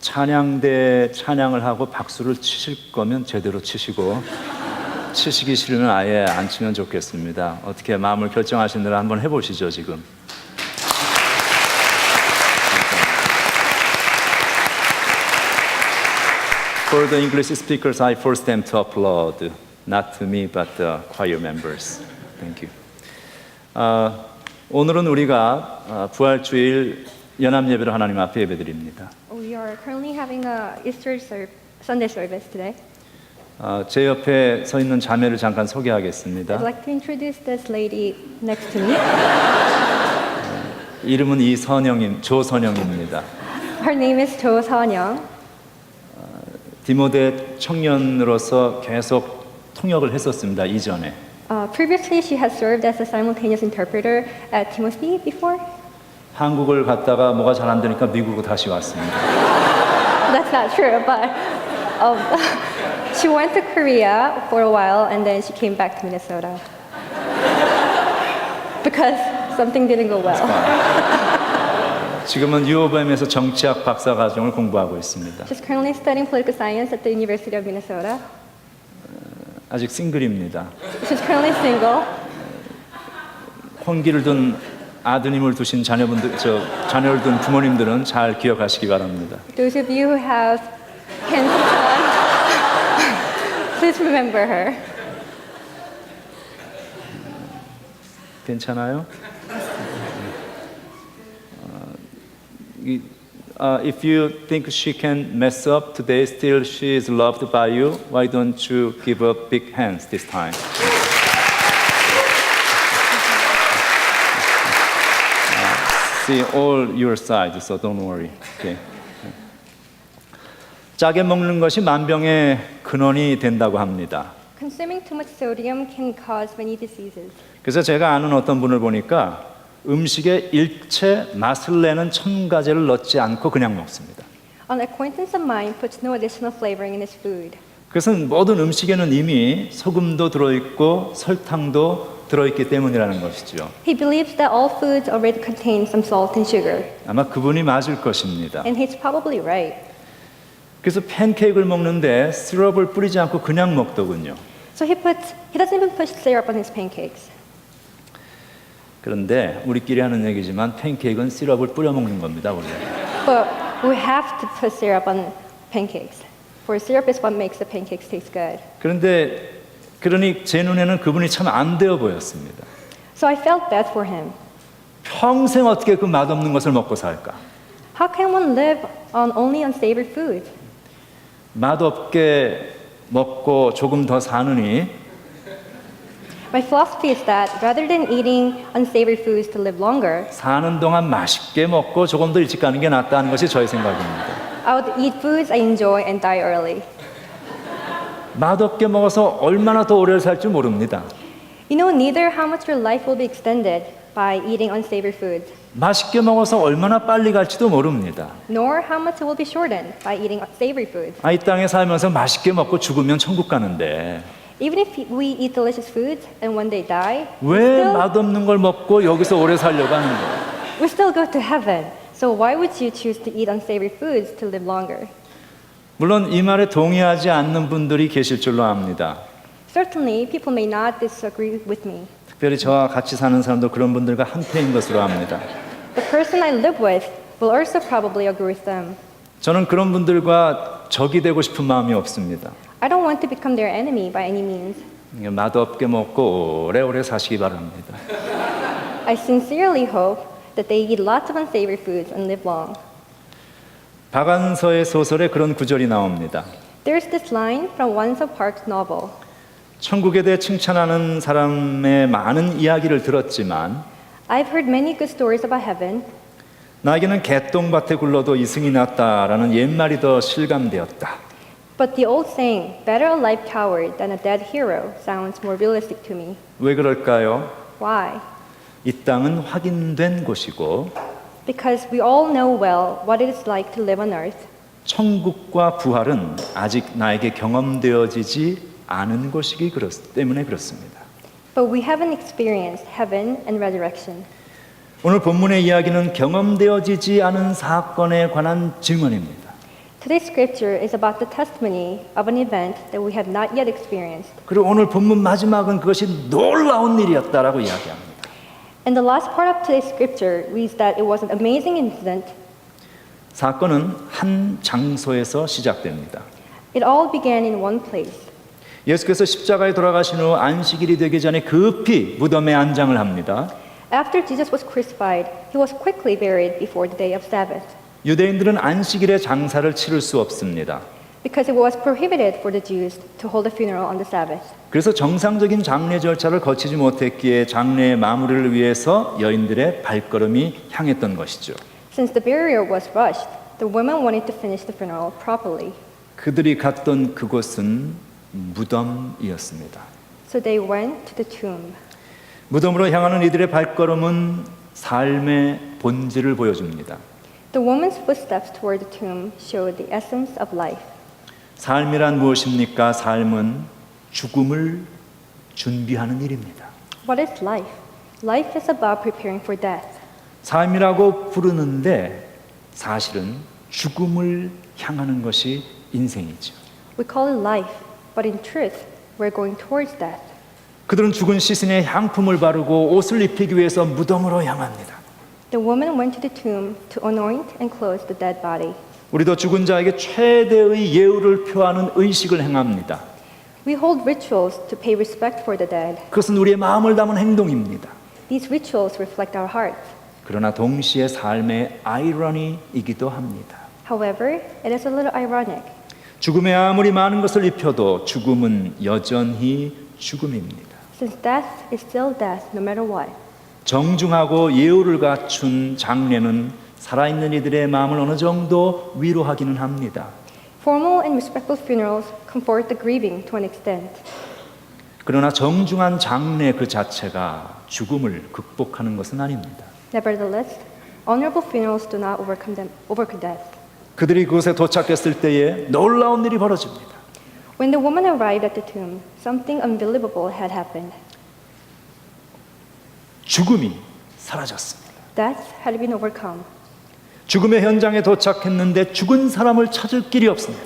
찬양대 찬양을 하고 박수를 치실 거면 제대로 치시고 치시기 싫으면 아예 안 치면 좋겠습니다. 어떻게 마음을 결정하신 대로 한번 해보시죠. 지금 For the English speakers, I force them to applaud, not to me, but the choir members. Thank you. 오늘은 우리가 부활주일 연합 예배를 하나님 앞에 예배드립니다. We are currently having a Easter Sunday service today. 제 옆에 서 있는 자매를 잠깐 소개하겠습니다. I'd like to introduce this lady next to me. 이름은 조선영입니다. Her name is Jo Seon-young. 디모데 청년으로서 계속 통역을 했었습니다. 이전에. Previously, she has served as a simultaneous interpreter at Timothy before. 한국을 갔다가 뭐가 잘 안 되니까 미국으로 다시 왔습니다. That's not true, but she went to Korea for a while and then she came back to Minnesota because something didn't go well. 지금은 UofM에서 정치학 박사 과정을 공부하고 있습니다. She's currently studying political science at the University of Minnesota. 아직 싱글입니다. She's currently single. 혼기를 둔 아드님을 두신 자녀분들, 자녀를 둔 부모님들은 잘 기억하시기 바랍니다. Those of you who have handsome sons, please remember her. 괜찮아요? If you think she can mess up today, still she is loved by you. Why don't you give her big hands this time? See all your side, so don't worry. Okay. 짜게 먹는 것이 만병의 근원이 된다고 합니다. Consuming too much sodium can cause many diseases. 그래서 제가 아는 어떤 분을 보니까 음식에 일체 맛을 내는 첨가제를 넣지 않고 그냥 먹습니다. An acquaintance of mine puts no additional flavoring in his food. 그래서 모든 음식에는 이미 소금도 들어있고 설탕도 들어있기 때문이라는 것이죠. He believes that all foods already contain some salt and sugar, 아마 그분이 맞을 것입니다. and he's probably right. 그래서 팬케이크를 먹는데 시럽을 뿌리지 않고 그냥 먹더군요. So he doesn't even put syrup on his pancakes. 그런데 우리끼리 하는 얘기지만 팬케이크는 시럽을 뿌려 먹는 겁니다, 원래. But we have to put syrup on pancakes. For syrup is what makes the pancakes taste good. 그러니 제 눈에는 그분이 참 안 되어 보였습니다. So I felt bad for him. 평생 어떻게 그 맛없는 것을 먹고 살까? How can one live on only unsavory food? 맛없게 먹고 조금 더 사느니 My philosophy is that rather than eating unsavory foods to live longer, 사는 동안 맛있게 먹고 조금 더 일찍 가는 게 낫다는 것이 저의 생각입니다. I would eat foods I enjoy and die early. 맛없게 먹어서 얼마나 더 오래 살지 모릅니다. You know neither how much your life will be extended by eating unsavory foods, 맛있게 먹어서 얼마나 빨리 갈지도 모릅니다. nor how much it will be shortened by eating savory foods. 이 땅에 살면서 맛있게 먹고 죽으면 천국 가는데 Even if we eat delicious foods and one day die, 왜 맛없는 걸 먹고 여기서 오래 살려고 하는 거예요? we still go to heaven. So why would you choose to eat unsavory foods to live longer? 물론 이 말에 동의하지 않는 분들이 계실 줄로 압니다. Certainly, people may not disagree with me. 특별히 저와 같이 사는 사람도 그런 분들과 한패인 것으로 압니다. The person I live with will also probably agree with them. 저는 그런 분들과 적이 되고 싶은 마음이 없습니다. I don't want to become their enemy by any means. 맛없게 먹고 오래오래 사시기 바랍니다. I sincerely hope that they eat lots of unsavory foods and live long. 박안서의 소설에 그런 구절이 나옵니다. There's this line from Wanso Park's novel. 천국에 대해 칭찬하는 사람의 많은 이야기를 들었지만 I've heard many good stories about heaven, 나에게는 개똥밭에 굴러도 이승이 낫다라는 옛말이 더 실감되었다. but the old saying, better a live coward than a dead hero, sounds more realistic to me. 왜 그럴까요? Why? 이 땅은 확인된 곳이고 Because we all know well what it is like to live on earth, 천국과 부활은 아직 나에게 경험되어지지 않은 곳이기 때문에 그렇습니다. but we haven't experienced heaven and resurrection. 오늘 본문의 이야기는 경험되어지지 않은 사건에 관한 질문입니다. Today's scripture is about the testimony of an event that we have not yet experienced. 그리고 오늘 본문 마지막은 그것이 놀라운 일이었다라고 이야기합니다. And the last part of today's scripture reads that it was an amazing incident. 사건은 한 장소에서 시작됩니다. It all began in one place. 예수께서 십자가에 돌아가신 후 안식일이 되기 전에 급히 무덤에 안장을 합니다. After Jesus was crucified, he was quickly buried before the day of Sabbath. 유대인들은 안식일에 장사를 치를 수 없습니다. Because it was prohibited for the Jews to hold a funeral on the Sabbath. 그래서 정상적인 장례 절차를 거치지 못했기에 장례의 마무리를 위해서 여인들의 발걸음이 향했던 것이죠. Since the burial was rushed, the women wanted to finish the funeral properly. 그들이 갔던 그곳은 무덤이었습니다. So they went to the tomb. 무덤으로 향하는 이들의 발걸음은 삶의 본질을 보여줍니다. The woman's footsteps toward the tomb showed the essence of life. 삶이란 무엇입니까? 삶은 죽음을 준비하는 일입니다. What is life? Life is about preparing for death. 삶이라고 부르는데 사실은 죽음을 향하는 것이 인생이죠. We call it life, but in truth, we're going towards death. 그들은 죽은 시신에 향품을 바르고 옷을 입히기 위해서 무덤으로 향합니다. The woman went to the tomb to anoint and clothe the dead body. 우리도 죽은 자에게 최대의 예우를 표하는 의식을 행합니다. We hold rituals to pay respect for the dead. 그것은 우리의 마음을 담은 행동입니다. These rituals reflect our hearts. 그러나 동시에 삶의 아이러니이기도 합니다. However, it is a little ironic. 죽음에 아무리 많은 것을 입혀도 죽음은 여전히 죽음입니다. Since death is still death no matter what. 정중하고 예우를 갖춘 장례는 살아있는 이들의 마음을 어느 정도 위로하기는 합니다. Formal and respectful funerals comfort the grieving to an extent. 그러나 정중한 장례 그 자체가 죽음을 극복하는 것은 아닙니다. Nevertheless, honorable funerals do not overcome death. 그들이 그곳에 도착했을 때에 놀라운 일이 벌어집니다. When the woman arrived at the tomb, something unbelievable had happened. 죽음이 사라졌습니다. Death had been overcome. 죽음의 현장에 도착했는데 죽은 사람을 찾을 길이 없습니다.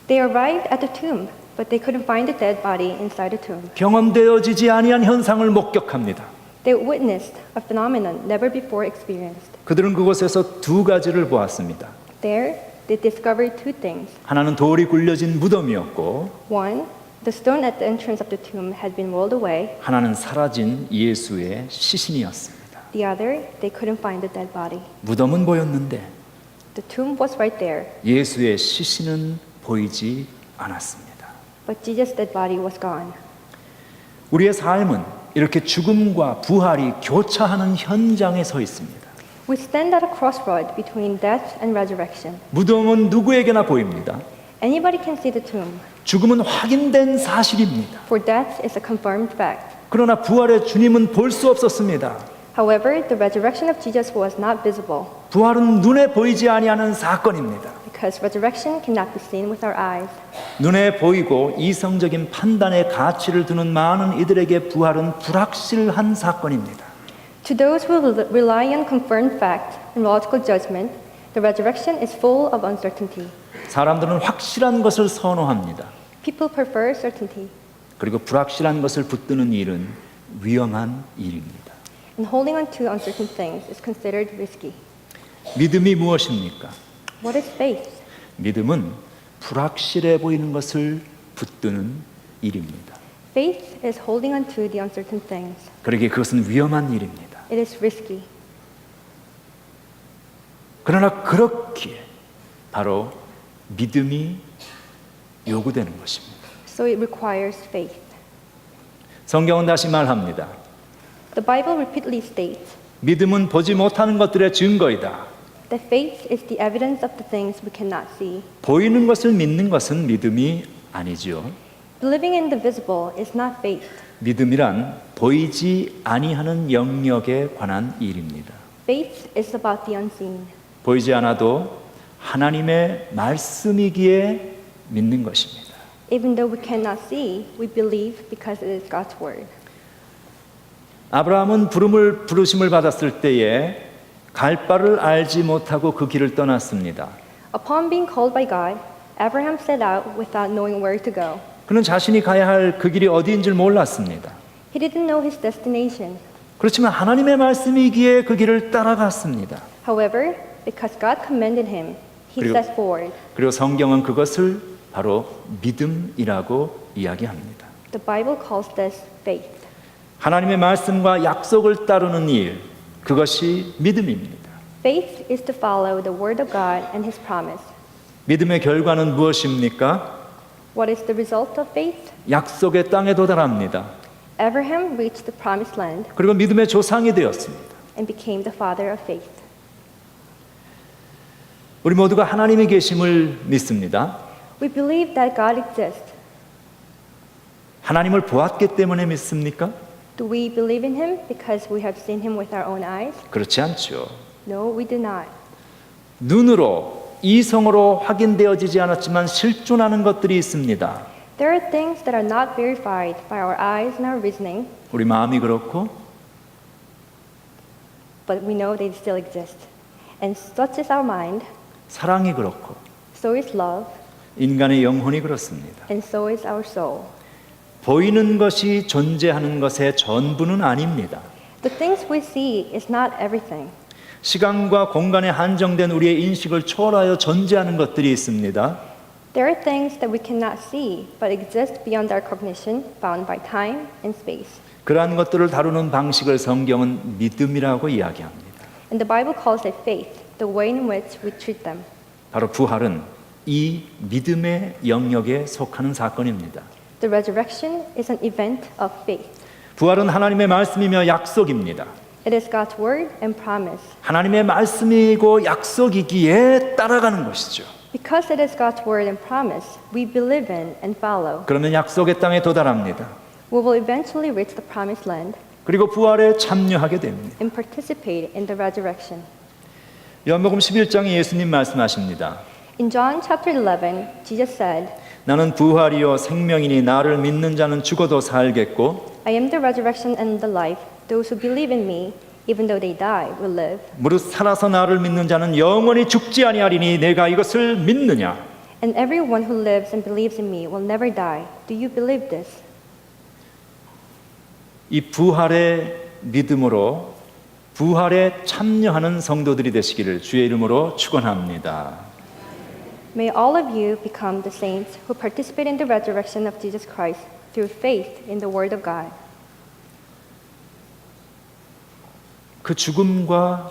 They arrived at the tomb, but they couldn't find the dead body inside the tomb. 경험되어지지 아니한 현상을 목격합니다. They witnessed a phenomenon never before experienced. 그들은 그곳에서 두 가지를 보았습니다. There, they discovered two things. 하나는 돌이 굴려진 무덤이었고 One, the stone at the entrance of the tomb had been rolled away. 하나는 사라진 예수의 시신이었습니다. The other, they couldn't find the dead body. 무덤은 보였는데 The tomb was right there, 예수의 시신은 보이지 않았습니다. but Jesus' dead body was gone. 우리의 삶은 이렇게 죽음과 부활이 교차하는 현장에 서 있습니다. We stand at a crossroad between death and resurrection. 무덤은 누구에게나 보입니다. Anybody can see the tomb, 죽음은 확인된 사실입니다. for death is a confirmed fact. 그러나 부활의 주님은 볼 수 없었습니다. However, the resurrection of Jesus was not visible, 부활은 눈에 보이지 아니하는 사건입니다. because resurrection cannot be seen with our eyes. 눈에 보이고 이성적인 판단의 가치를 두는 많은 이들에게 부활은 불확실한 사건입니다. To those who rely on confirmed fact and logical judgment, the resurrection is full of uncertainty. 사람들은 확실한 것을 선호합니다. People prefer certainty, 그리고 불확실한 것을 붙드는 일은 위험한 일입니다. and holding on to uncertain things is considered risky. 믿음이 무엇입니까? What is faith? 믿음은 불확실해 보이는 것을 붙드는 일입니다. Faith is holding on to the uncertain things. 그러기에 그것은 위험한 일입니다. It is risky. 그러나 그렇기에 바로 믿음이 요구되는 것입니다. So it requires faith. 성경은 다시 말합니다. The Bible repeatedly states 믿음은 보지 못하는 것들의 증거이다. that faith is the evidence of the things we cannot see. 보이는 것을 믿는 것은 믿음이 아니죠. Believing in the visible is not faith. 믿음이란 보이지 아니하는 영역에 관한 일입니다. Faith is about the unseen. 보이지 않아도 하나님의 말씀이기에 믿는 것입니다. Even though we cannot see, we believe because it is God's word. 아브라함은 부르심을 받았을 때에 갈 바를 알지 못하고 그 길을 떠났습니다. Upon being called by God, Abraham set out without knowing where to go. 그는 자신이 가야 할 그 길이 어디인 줄 몰랐습니다. He didn't know his destination. 그렇지만 하나님의 말씀이기에 그 길을 따라갔습니다. However, because God commanded him, he 그리고- set forward. 그리고 성경은 그것을 바로 믿음이라고 이야기합니다. The Bible calls this faith. 하나님의 말씀과 약속을 따르는 일, 그것이 믿음입니다. Faith is to follow the word of God and his promise. 믿음의 결과는 무엇입니까? What is the result of faith? 약속의 땅에 도달합니다. Abraham reached the promised land 그리고 믿음의 조상이 되었습니다. and became the father of faith. 우리 모두가 하나님의 계심을 믿습니다. We believe that God exists. 하나님을 보았기 때문에 믿습니까? Do we believe in him because we have seen him with our own eyes? 그렇지 않죠. No, we do not. 눈으로, 이성으로 확인되어지지 않았지만 실존하는 것들이 있습니다. There are things that are not verified by our eyes and our reasoning, 우리 마음이 그렇고 but we know they still exist. And such is our mind, 사랑이 그렇고 so is love, 인간의 영혼이 그렇습니다. and so is our soul. 보이는 것이 존재하는 것의 전부는 아닙니다. The things we see is not everything. 시간과 공간에 한정된 우리의 인식을 초월하여 존재하는 것들이 있습니다. There are things that we cannot see, but exist beyond our cognition, bound by time and space. 그러한 것들을 다루는 방식을 성경은 믿음이라고 이야기합니다. And the Bible calls it faith, the way in which we treat them. 바로 부활은 이 믿음의 영역에 속하는 사건입니다. The resurrection is an event of faith. 부활은 하나님의 말씀이며 약속입니다. It is God's word and promise. 하나님의 말씀이고 약속이기에 따라가는 것이죠. Because it is God's word and promise, we believe in and follow. 그러면 약속의 땅에 도달합니다. We will eventually reach the promised land 그리고 부활에 참여하게 됩니다. and participate in the resurrection. 요한복음 11장에 예수님 말씀하십니다. In John chapter 11, Jesus said, 나는 부활이요 생명이니 나를 믿는 자는 죽어도 살겠고 I am the resurrection and the life. Those who believe in me, even though they die, will live. 무릇 살아서 나를 믿는 자는 영원히 죽지 아니하리니 내가 이것을 믿느냐? And everyone who lives and believes in me will never die. Do you believe this? 이 부활의 믿음으로 부활에 참여하는 성도들이 되시기를 주의 이름으로 축원합니다. May all of you become the saints who participate in the resurrection of Jesus Christ through faith in the Word of God. 그 죽음과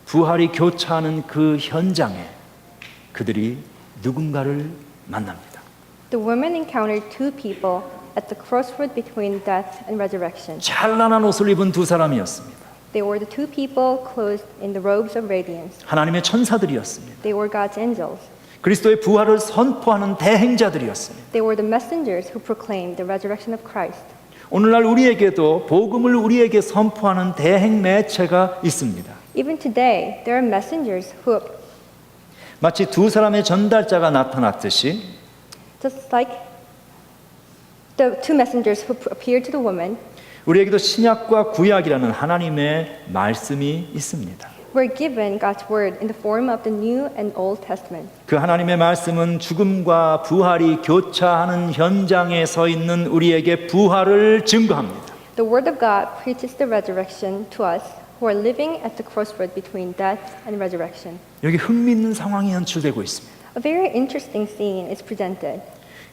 부활이 교차하는 그 현장에 그들이 누군가를 만납니다. The women encountered two people at the crossroad between death and resurrection. 찬란한 옷을 입은 두 사람이었습니다. They were the two people clothed in the robes of radiance. 하나님의 천사들이었습니다. They were God's angels. 그리스도의 부활을 선포하는 대행자들이었습니다. They were the messengers who proclaimed the resurrection of Christ. 오늘날 우리에게도 복음을 우리에게 선포하는 대행 매체가 있습니다. Even today, there are messengers who, 마치 두 사람의 전달자가 나타났듯이 just like the two messengers who appeared to the woman, 우리에게도 신약과 구약이라는 하나님의 말씀이 있습니다. were given God's word in the form of the New and Old Testament. 그 하나님의 말씀은 죽음과 부활이 교차하는 현장에 서 있는 우리에게 부활을 증거합니다. The word of God preaches the resurrection to us who are living at the crossroad between death and resurrection. 여기 흥미있는 상황이 연출되고 있습니다. A very interesting scene is presented.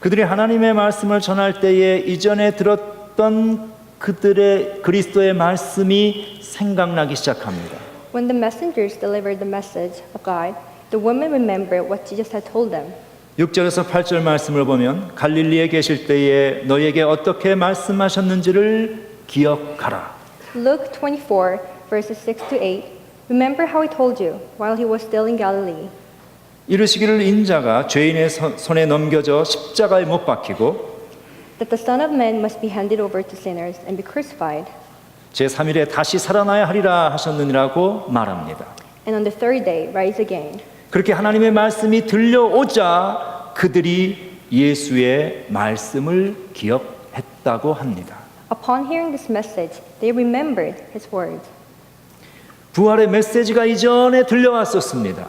그들이 하나님의 말씀을 전할 때에 이전에 들었던 그들의 그리스도의 말씀이 생각나기 시작합니다. When the messengers delivered the message of God, the women remembered what Jesus had told them. 6절에서 8절 말씀을 보면 갈릴리에 계실 때에 너에게 어떻게 말씀하셨는지를 기억하라. Luke 24, verses 6 to 8. Remember how he told you while he was still in Galilee. 이르시기를 인자가 죄인의 손에 넘겨져 십자가에 못 박히고 That the Son of Man must be handed over to sinners and be crucified, 제3일에 다시 살아나야 하리라 하셨느니라고 말합니다. and on the third day rise again. 그렇게 하나님의 말씀이 들려오자 그들이 예수의 말씀을 기억했다고 합니다. Upon hearing this message, they remembered his words. 부활의 메시지가 이전에 들려왔었습니다.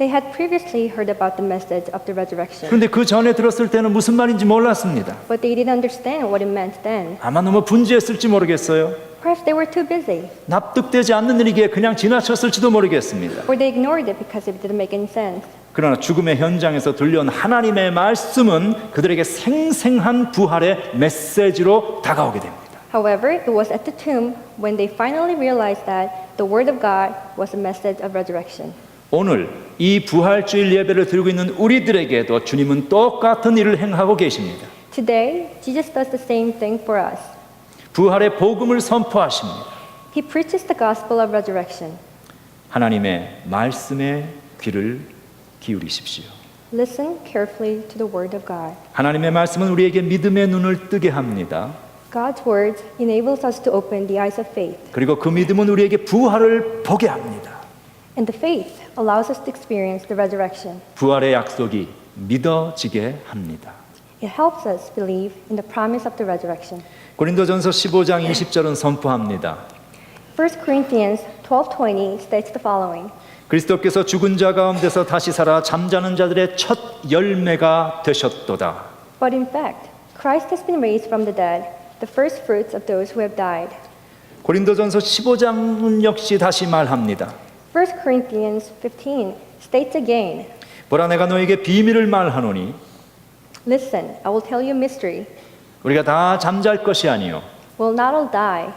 They had previously heard about the message of the resurrection, 그런데 그 전에 들었을 때는 무슨 말인지 몰랐습니다. but they didn't understand what it meant then. 아마 너무 분주했을지 모르겠어요. Perhaps they were too busy, 납득되지 않는 일이기에 그냥 지나쳤을지도 모르겠습니다. or they ignored it because it didn't make any sense. 그러나 죽음의 현장에서 들려온 하나님의 말씀은 그들에게 생생한 부활의 메시지로 다가오게 됩니다. However, it was at the tomb when they finally realized that the word of God was a message of resurrection. 오늘 이 부활주일 예배를 드리고 있는 우리들에게도 주님은 똑같은 일을 행하고 계십니다. Today, Jesus does the same thing for us. 부활의 복음을 선포하십니다. He preaches the gospel of resurrection. 하나님의 말씀에 귀를 기울이십시오. Listen carefully to the word of God. 하나님의 말씀은 우리에게 믿음의 눈을 뜨게 합니다. God's word enables us to open the eyes of faith, 그리고 그 믿음은 우리에게 부활을 보게 합니다. and the faith allows us to experience the resurrection. 부활의 약속이 믿어지게 합니다. It helps us believe in the promise of the resurrection. 고린도전서 15장 20절은 선포합니다. 1 Corinthians 12:20 states the following. 그리스도께서 죽은 자 가운데서 다시 살아 잠자는 자들의 첫 열매가 되셨도다. But in fact, Christ has been raised from the dead, the first fruits of those who have died. 고린도전서 15장은 역시 다시 말합니다. 1 Corinthians 15 states again, 보라 내가 너에게 비밀을 말하노니 Listen, I will tell you a mystery. 우리가 다 잠잘 것이 아니요 We'll not all die,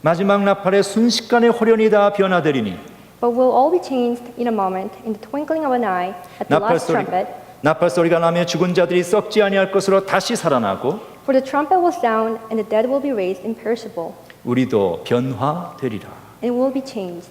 마지막 나팔에 순식간에 호련히 다 변화되리니 but we'll all be changed in a moment, in the twinkling of an eye, at the last trumpet. 나팔 소리가 나며 죽은 자들이 썩지 아니할 것으로 다시 살아나고 For the trumpet will sound, and the dead will be raised imperishable, 우리도 변화되리라. and will be changed.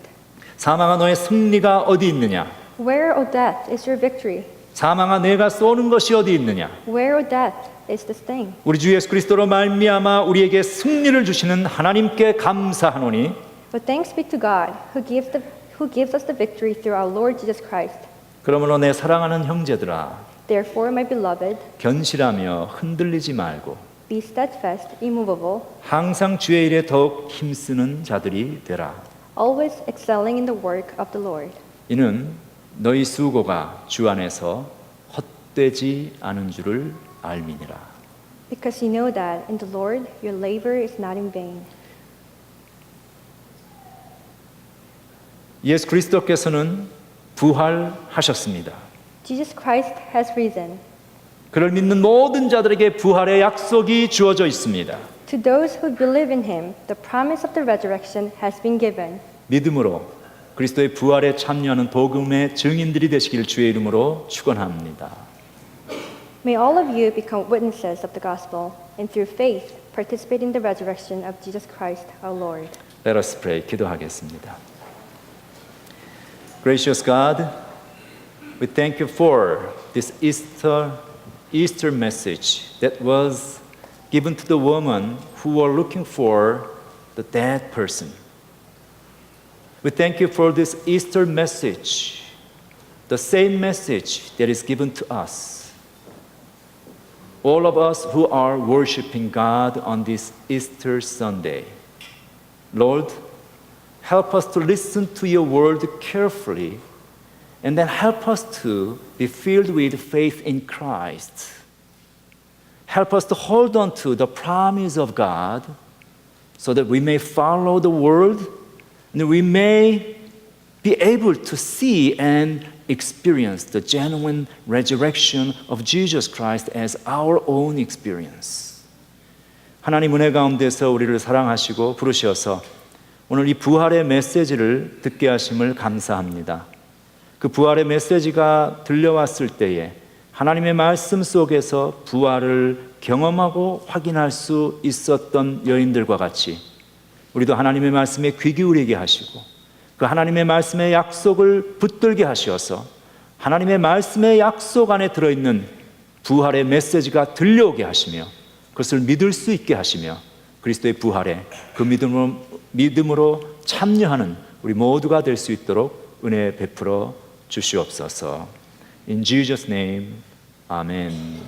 사망아 너의 승리가 어디 있느냐? Where, O death, is your victory? 사망아 내가 쏘는 것이 어디 있느냐? Where, O death, is the sting? 우리 주 예수 그리스도로 말미암아 우리에게 승리를 주시는 하나님께 감사하노니 But thanks be to God, who gives us the victory through our Lord Jesus Christ. 그러므로 내 사랑하는 형제들아 Therefore, my beloved, 견실하며 흔들리지 말고 be steadfast, immovable, 항상 주의 일에 더욱 힘쓰는 자들이 되라. always excelling in the work of the Lord. 이는 너희 수고가 주 안에서 헛되지 않은 줄을 알미니라. Because you know that in the Lord your labor is not in vain. 예수 그리스도께서는 부활하셨습니다. Jesus Christ has risen. 그를 믿는 모든 자들에게 부활의 약속이 주어져 있습니다. To those who believe in him, the promise of the resurrection has been given. 믿음으로 그리스도의 부활에 참여하는 복음의 증인들이 되시길 주의 이름으로 축원합니다. May all of you become witnesses of the gospel, and through faith participate in the resurrection of Jesus Christ our Lord. Let us pray. 기도하겠습니다. Gracious God, we thank you for this Easter message that was given to the woman who were looking for the dead person. We thank you for this Easter message, the same message that is given to us. All of us who are worshiping God on this Easter Sunday. Lord, help us to listen to your word carefully, and then help us to be filled with faith in Christ. Help us to hold on to the promise of God so that we may follow the word and we may be able to see and experience the genuine resurrection of Jesus Christ as our own experience. 하나님 은혜 가운데서 우리를 사랑하시고 부르셔서 오늘 이 부활의 메시지를 듣게 하심을 감사합니다. 그 부활의 메시지가 들려왔을 때에 하나님의 말씀 속에서 부활을 경험하고 확인할 수 있었던 여인들과 같이 우리도 하나님의 말씀에 귀 기울이게 하시고 그 하나님의 말씀의 약속을 붙들게 하셔서 하나님의 말씀의 약속 안에 들어있는 부활의 메시지가 들려오게 하시며 그것을 믿을 수 있게 하시며 그리스도의 부활에 그 믿음으로 참여하는 우리 모두가 될 수 있도록 은혜 베풀어 주시옵소서. In Jesus' name, Amen.